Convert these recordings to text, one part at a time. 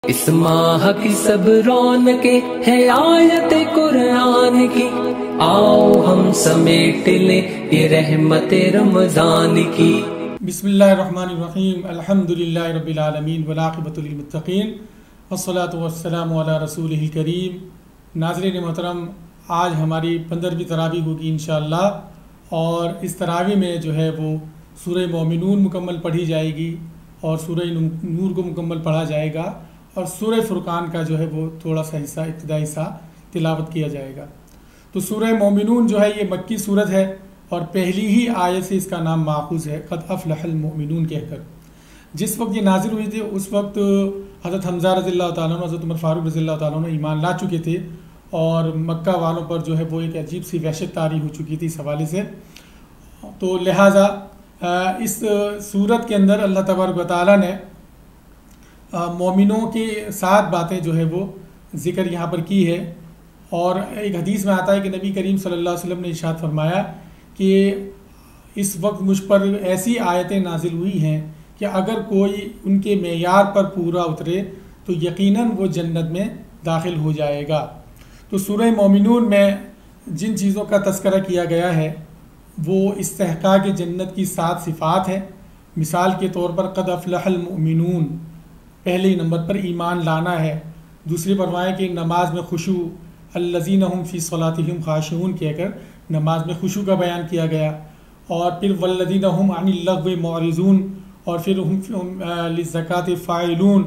اس ماہ کی سب رونقیں ہے آیت قرآن کی، آؤ ہم سمیٹ لیں یہ رحمت رمضان کی۔ بسم اللہ الرحمن الرحیم، الحمدللہ رب العالمین والعاقبۃ للمتقین والصلاۃ والسلام علی رسولہ الکریم۔ ناظرین محترم، آج ہماری 15ویں تراویح ہوگی انشاءاللہ، اور اس تراویح میں جو ہے وہ سورہ مومنون مکمل پڑھی جائے گی اور سورہ نور کو مکمل پڑھا جائے گا، اور سورہ فرقان کا جو ہے وہ تھوڑا سا حصہ، ابتدائی حصہ تلاوت کیا جائے گا۔ تو سورہ مومنون جو ہے یہ مکی صورت ہے، اور پہلی ہی آیت سے اس کا نام ماخوذ ہے، قد افلح المؤمنون کہہ کر۔ جس وقت یہ نازل ہوئی تھی اس وقت حضرت حمزہ رضی اللہ تعالیٰ عنہ، حضرت عمر فاروق رضی اللہ تعالیٰ عنہ ایمان لا چکے تھے، اور مکہ والوں پر جو ہے وہ ایک عجیب سی وحشت طاری ہو چکی تھی اس حوالے سے۔ تو لہٰذا اس صورت کے اندر اللہ تبارک و تعالیٰ نے مومنوں کی 7 باتیں جو ہے وہ ذکر یہاں پر کی ہے، اور ایک حدیث میں آتا ہے کہ نبی کریم صلی اللہ علیہ وسلم نے ارشاد فرمایا کہ اس وقت مجھ پر ایسی آیتیں نازل ہوئی ہیں کہ اگر کوئی ان کے معیار پر پورا اترے تو یقیناً وہ جنت میں داخل ہو جائے گا۔ تو سورہ مومنون میں جن چیزوں کا تذکرہ کیا گیا ہے وہ استحقاق جنت کی 7 صفات ہیں۔ مثال کے طور پر قد افلح المؤمنون، پہلے نمبر پر ایمان لانا ہے۔ دوسری فرمایا کہ نماز میں خشوع، الذین هم فی صلاتہم خاشعون کہہ کر نماز میں خشوع کا بیان کیا گیا، اور پھر والذین هم عن اللغو معرضون، اور پھر ہم للزکوٰۃ فاعلون،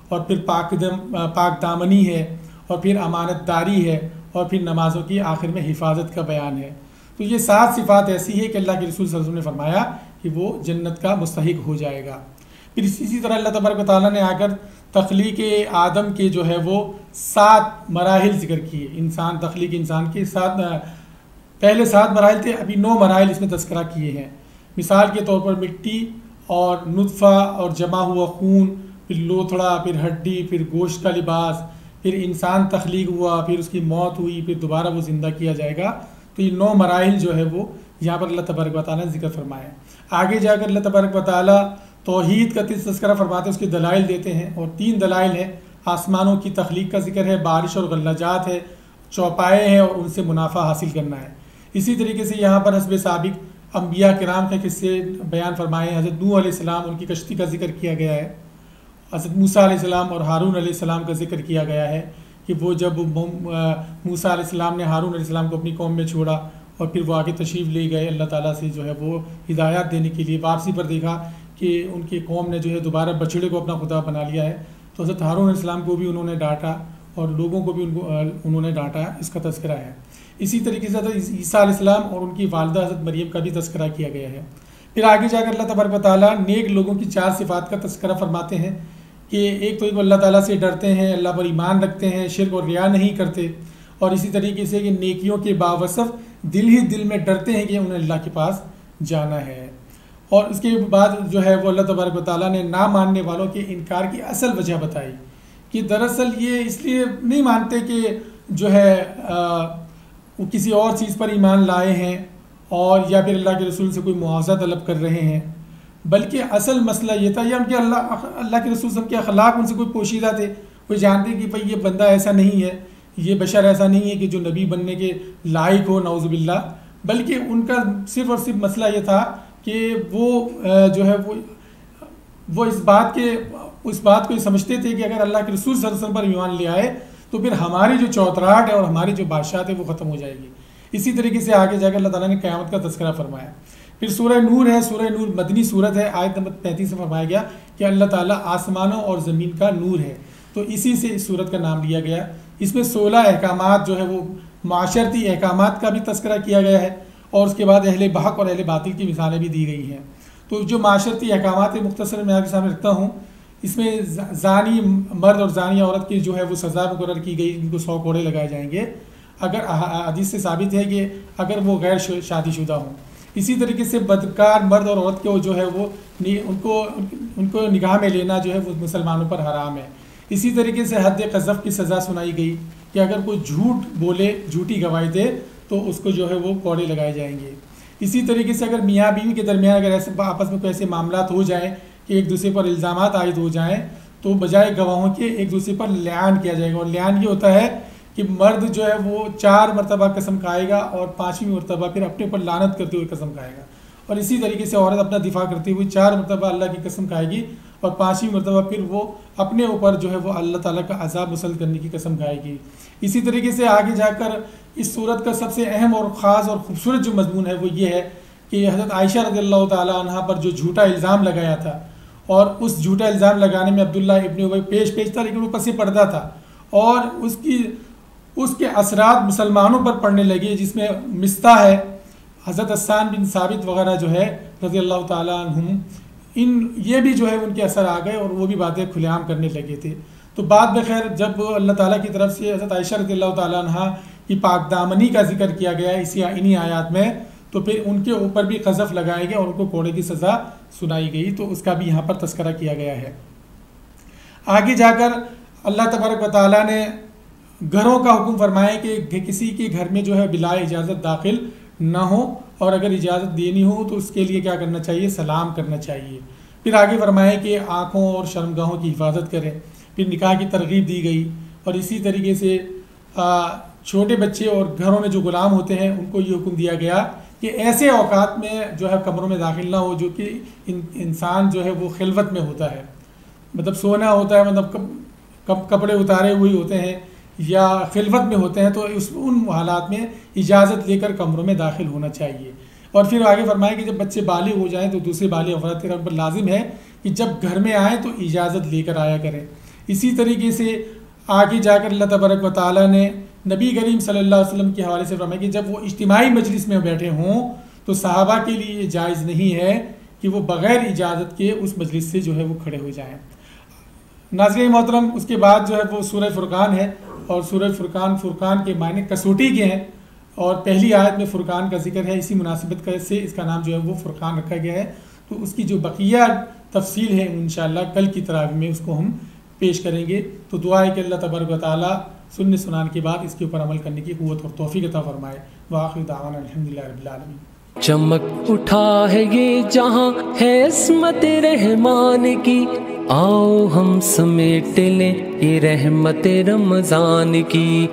اور پھر پاک دامنی ہے، اور پھر امانت داری ہے، اور پھر نمازوں کی آخر میں حفاظت کا بیان ہے۔ تو یہ 7 صفات ایسی ہے کہ اللہ کے رسول صلی اللہ علیہ وسلم نے فرمایا کہ وہ جنت کا مستحق ہو جائے گا۔ پھر اسی طرح اللہ تبارک و تعالیٰ نے آ کر تخلیق آدم کے جو ہے وہ 7 مراحل ذکر کیے۔ تخلیق انسان کے پہلے 7 مراحل تھے، ابھی 9 مراحل اس میں تذکرہ کیے ہیں۔ مثال کے طور پر مٹی اور نطفہ اور جمع ہوا خون، پھر لوتھڑا، پھر ہڈی، پھر گوشت کا لباس، پھر انسان تخلیق ہوا، پھر اس کی موت ہوئی، پھر دوبارہ وہ زندہ کیا جائے گا۔ تو یہ 9 مراحل جو ہے وہ یہاں پر اللہ تبارک و تعالیٰ نے ذکر فرمایا۔ آگے جا کر اللہ تبارک و تعالیٰ توحید کا تذکرہ فرماتے ہیں، اس کے دلائل دیتے ہیں، اور 3 دلائل ہیں۔ آسمانوں کی تخلیق کا ذکر ہے، بارش اور غلجات ہے، چوپائے ہیں اور ان سے منافع حاصل کرنا ہے۔ اسی طریقے سے یہاں پر حسب سابق انبیاء کرام کے قصے بیان فرمائے ہیں۔ حضرت نوح علیہ السلام، ان کی کشتی کا ذکر کیا گیا ہے۔ حضرت موسیٰ علیہ السلام اور ہارون علیہ السلام کا ذکر کیا گیا ہے کہ وہ جب موسیٰ علیہ السلام نے ہارون علیہ السلام کو اپنی قوم میں چھوڑا اور پھر وہ آگے تشریف لے گئے اللہ تعالیٰ سے جو ہے وہ ہدایات دینے کے لیے، واپسی پر دیکھا کہ ان کی قوم نے جو ہے دوبارہ بچڑے کو اپنا خدا بنا لیا ہے، تو حضرت ہارون علیہ السلام کو بھی انہوں نے ڈانٹا اور لوگوں کو بھی انہوں نے ڈانٹا، اس کا تذکرہ ہے۔ اسی طریقے سے حضرت عیسیٰ علیہ السلام اور ان کی والدہ حضرت مریم کا بھی تذکرہ کیا گیا ہے۔ پھر آگے جا کر اللہ تبارک و تعالیٰ نیک لوگوں کی 4 صفات کا تذکرہ فرماتے ہیں کہ ایک تو وہ اللہ تعالیٰ سے ڈرتے ہیں، اللہ پر ایمان رکھتے ہیں، شرک اور ریا نہیں کرتے، اور اسی طریقے سے کہ نیکیوں کے باوصف دل ہی دل میں ڈرتے ہیں کہ انہیں اللہ کے پاس جانا ہے۔ اور اس کے بعد جو ہے وہ اللہ تبارک و تعالیٰ نے نہ ماننے والوں کے انکار کی اصل وجہ بتائی کہ دراصل یہ اس لیے نہیں مانتے کہ جو ہے وہ کسی اور چیز پر ایمان لائے ہیں اور یا پھر اللہ کے رسول سے کوئی معاوضہ طلب کر رہے ہیں، بلکہ اصل مسئلہ یہ تھا، یا ان کے اللہ کے رسول صلی اللہ علیہ وسلم کے اخلاق ان سے کوئی پوشیدہ تھے، کوئی جانتے کہ بھائی یہ بندہ ایسا نہیں ہے، یہ بشر ایسا نہیں ہے کہ جو نبی بننے کے لائق ہو، نعوذ باللہ، بلکہ ان کا صرف اور صرف مسئلہ یہ تھا کہ وہ جو ہے وہ اس بات کو سمجھتے تھے کہ اگر اللہ کے رسول صلی اللہ علیہ وسلم پر ایمان لے آئے تو پھر ہماری جو چوتراہٹ ہے اور ہماری جو بادشاہت ہے وہ ختم ہو جائے گی۔ اسی طریقے سے آگے جا کر اللہ تعالیٰ نے قیامت کا تذکرہ فرمایا۔ پھر سورہ نور ہے، سورہ نور مدنی صورت ہے، آیت نمبر 35 میں فرمایا گیا کہ اللہ تعالیٰ آسمانوں اور زمین کا نور ہے، تو اسی سے اس صورت کا نام لیا گیا۔ اس میں 16 احکامات جو ہے وہ معاشرتی احکامات کا بھی تذکرہ کیا گیا ہے، اور اس کے بعد اہل بحق اور اہل باطل کی مثالیں بھی دی گئی ہیں۔ تو جو معاشرتی احکامات مختصر میں آپ کے سامنے رکھتا ہوں، اس میں زانی مرد اور زانی عورت کی جو ہے وہ سزا مقرر کی گئی، ان کو 100 کوڑے لگائے جائیں گے اگر حدیث سے ثابت ہے کہ اگر وہ غیر شادی شدہ ہوں۔ اسی طریقے سے بدکار مرد اور عورت کو جو ہے وہ ان کو نگاہ میں لینا جو ہے وہ مسلمانوں پر حرام ہے۔ اسی طریقے سے حد قذف کی سزا سنائی گئی کہ اگر کوئی جھوٹ بولے، جھوٹی گواہی دے تو اس کو جو ہے وہ کوڑے لگائے جائیں گے۔ اسی طریقے سے اگر میاں بیوی کے درمیان اگر ایسے آپس میں کوئی ایسے معاملات ہو جائیں کہ ایک دوسرے پر الزامات عائد ہو جائیں تو بجائے گواہوں کے ایک دوسرے پر لعان کیا جائے گا. اور لعان یہ ہوتا ہے کہ مرد جو ہے وہ 4 مرتبہ قسم کھائے گا اور 5ویں مرتبہ پھر اپنے اوپر لعنت کرتے ہوئے قسم کھائے گا. اور اسی طریقے سے عورت اپنا دفاع کرتی ہوئی 4 مرتبہ اللہ کی قسم کھائے گی اور 5ویں مرتبہ پھر وہ اپنے اوپر جو ہے وہ اللہ تعالیٰ کا عذاب مسلط کرنے کی قسم کھائے گی. اسی طریقے سے آگے جا کر اس صورت کا سب سے اہم اور خاص اور خوبصورت جو مضمون ہے وہ یہ ہے کہ حضرت عائشہ رضی اللہ تعالیٰ عنہ پر جو جھوٹا الزام لگایا تھا، اور اس جھوٹا الزام لگانے میں عبداللہ ابن ابی پیش تھا، لیکن وہ پس پردہ تھا، اور اس کے اثرات مسلمانوں پر پڑنے لگے، جس میں مستح ہے، حضرت حسان بن ثابت وغیرہ جو ہے رضی اللہ تعالیٰ عنہم، یہ بھی جو ہے ان کے اثر آ گئے اور وہ بھی باتیں کھلے عام کرنے لگے تھے. تو بعد بخیر جب اللہ تعالیٰ کی طرف سے حضرت عائشہ رضی اللہ تعالیٰ عنہ کی پاک دامنی کا ذکر کیا گیا انہی آیات میں، تو پھر ان کے اوپر بھی قذف لگائے گئے اور ان کو کوڑے کی سزا سنائی گئی. تو اس کا بھی یہاں پر تذکرہ کیا گیا ہے. آگے جا کر اللہ تبارک و تعالیٰ نے گھروں کا حکم فرمایا کہ کسی کے گھر میں جو ہے بلا اجازت داخل نہ ہو، اور اگر اجازت دینی ہو تو اس کے لیے کیا کرنا چاہیے؟ سلام کرنا چاہیے. پھر آگے فرمایا کہ آنکھوں اور شرمگاہوں کی حفاظت کریں. پھر نکاح کی ترغیب دی گئی. اور اسی طریقے سے چھوٹے بچے اور گھروں میں جو غلام ہوتے ہیں ان کو یہ حکم دیا گیا کہ ایسے اوقات میں جو ہے کمروں میں داخل نہ ہو جو کہ انسان جو ہے وہ خلوت میں ہوتا ہے، مطلب سونا ہوتا ہے، مطلب کپڑے اتارے ہوئے ہوتے ہیں یا خلوت میں ہوتے ہیں، تو ان حالات میں اجازت لے کر کمروں میں داخل ہونا چاہیے. اور پھر آگے فرمایا کہ جب بچے بالغ ہو جائیں تو دوسرے بالغ افراد کے پر لازم ہے کہ جب گھر میں آئیں تو اجازت لے کر آیا کریں. اسی طریقے سے آگے جا کر اللہ تبارک و تعالیٰ نے نبی کریم صلی اللہ علیہ وسلم کے حوالے سے فرمایا کہ جب وہ اجتماعی مجلس میں بیٹھے ہوں تو صحابہ کے لیے یہ جائز نہیں ہے کہ وہ بغیر اجازت کے اس مجلس سے جو ہے وہ کھڑے ہو جائیں. ناظرین محترم، اس کے بعد جو ہے وہ سورہ فرقان ہے، اور سورہ فرقان کے معنی کسوٹی کے ہیں، اور پہلی آیت میں فرقان کا ذکر ہے. اسی مناسبت سے اس کا نام جو ہے وہ فرقان رکھا گیا ہے. تو اس کی جو بقیہ تفصیل ہے انشاءاللہ کل کی تراویح میں اس کو ہم پیش کریں گے. تو دعا ہے کہ اللہ تبارک و تعالیٰ سننے سنانے کے بعد اس کے اوپر عمل کرنے کی قوت اور توفیق عطا فرمائے. وآخر دعوانا الحمدللہ رب العالمین. چمک اٹھا ہے یہ جہاں ہے عصمت رحمان کی، آؤ ہم سمیٹ لیں یہ رحمت رمضان کی.